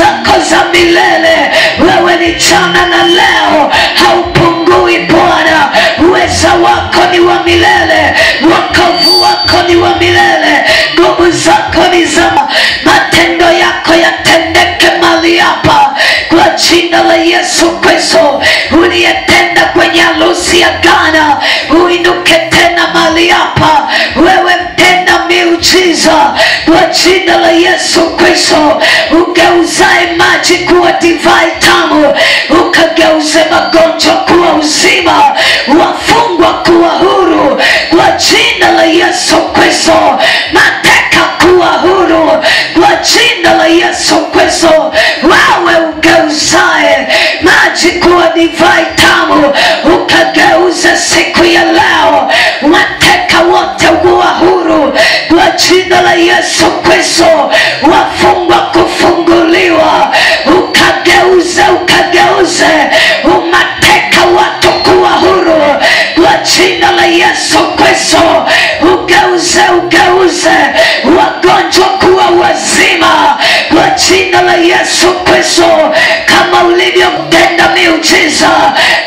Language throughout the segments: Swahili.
zako za milele. Wewe ni jana na leo, haupungui Bwana. Uweza wako ni wa milele, wokovu wako ni wa milele, nguvu zako ni za matendo yako yatendeke mali hapa kwa jina la Yesu Kristo. Uliyetenda kwenye harusi ya Ghana, uinuke tena mali hapa. Wewe mtenda miujiza kwa jina la Yesu Kristo. Ugeuzae maji kuwa divai tamu, ukageuze magonjwa kuwa uzima, wafungwa kuwa huru kwa jina la Yesu Kristo. Mateka kuwa huru kwa jina la Yesu Kristo. Wewe ugeuzae maji kuwa divai tamu, ukageuze siku ya leo mateka wote kuwa huru kwa jina la Yesu Kristo. Wafungwa kufunguliwa, ukageuze umateka watu kuwa huru kwa jina la Yesu Kristo. Ugeuze wagonjwa kuwa wazima kwa jina la Yesu Kristo. Kama ulivyotenda miujiza,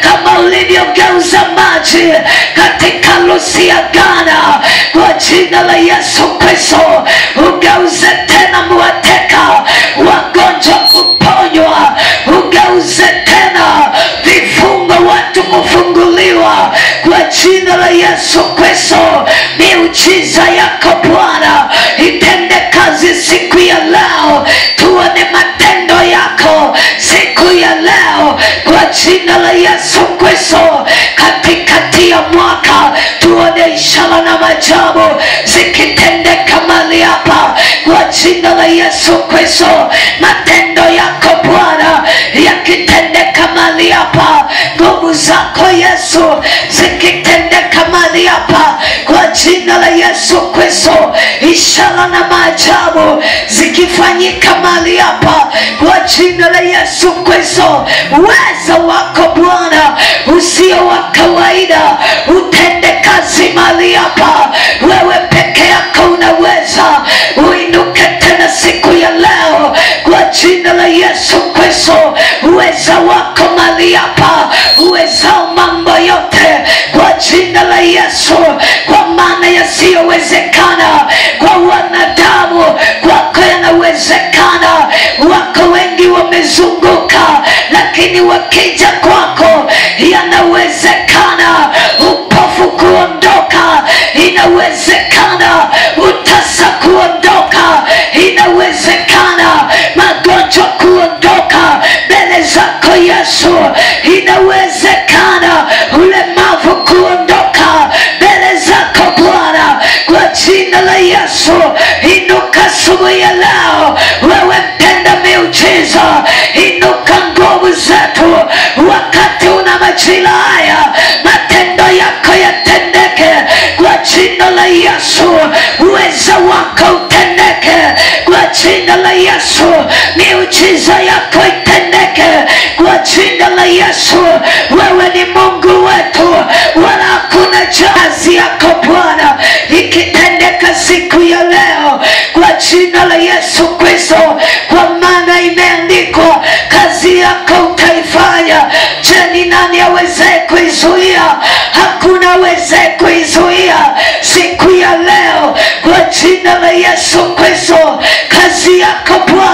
kama ulivyogeuza maji katika harusi ya Ghana kwa jina la Yesu Kristo, ugeuze tena mateka wagonjwa kuponywa, ugeuze tena vifungo watu kufunguliwa kwa jina la Yesu Kristo. Miujiza yako Bwana itende kazi siku ya leo, tuone matendo yako siku ya leo kwa jina la Yesu Kristo. Katikati ya mwaka tuone ishara na maajabu zikitendeka mahali hapa kwa jina la Yesu Kristo. Matendo yako Bwana yakitendeka mahali hapa, nguvu zako Yesu zikitendeka mahali hapa kwa jina la Yesu Kristo. Ishara na maajabu zikifanyika mahali hapa kwa jina la Yesu Kristo. Uwezo wako Bwana usio wa kawaida utende kazi mahali hapa. Wewe peke yako unaweza. Uinuke tena siku ya leo kwa jina la Yesu Kristo. Uweza wako mahali hapa, uwezao mambo yote kwa jina la Yesu. Kwa maana yasiyowezekana kwa wanadamu kwako yanawezekana. Wako wengi wamezunguka, lakini wakija kwako yanawezekana. Upofu kuondoka inawezekana, utasa kuondoka inawezekana, magonjwa kuondoka mbele zako Yesu inawezekana, ulemavu kuondoka mbele zako Bwana kwa jina la Yesu. Inuka asubuhi ya leo, wewe mtenda miujiza. Inuka nguvu zetu wakati una majira haya, matendo yako yatendeke kwa jina la Yesu. Uweza wako utendeke kwa jina la Yesu. Miujiza yako itendeke kwa jina la Yesu. Wewe ni Mungu wetu, wala hakuna kazi yako Bwana ikitendeka siku ya leo kwa jina la Yesu Kristo. Kwa maana imeandikwa, kazi yako utaifanya. Je, ni nani aweze kuizuia? Hakuna aweze kuizuia siku ya leo kwa jina la Yesu Kristo. Kazi yako Bwana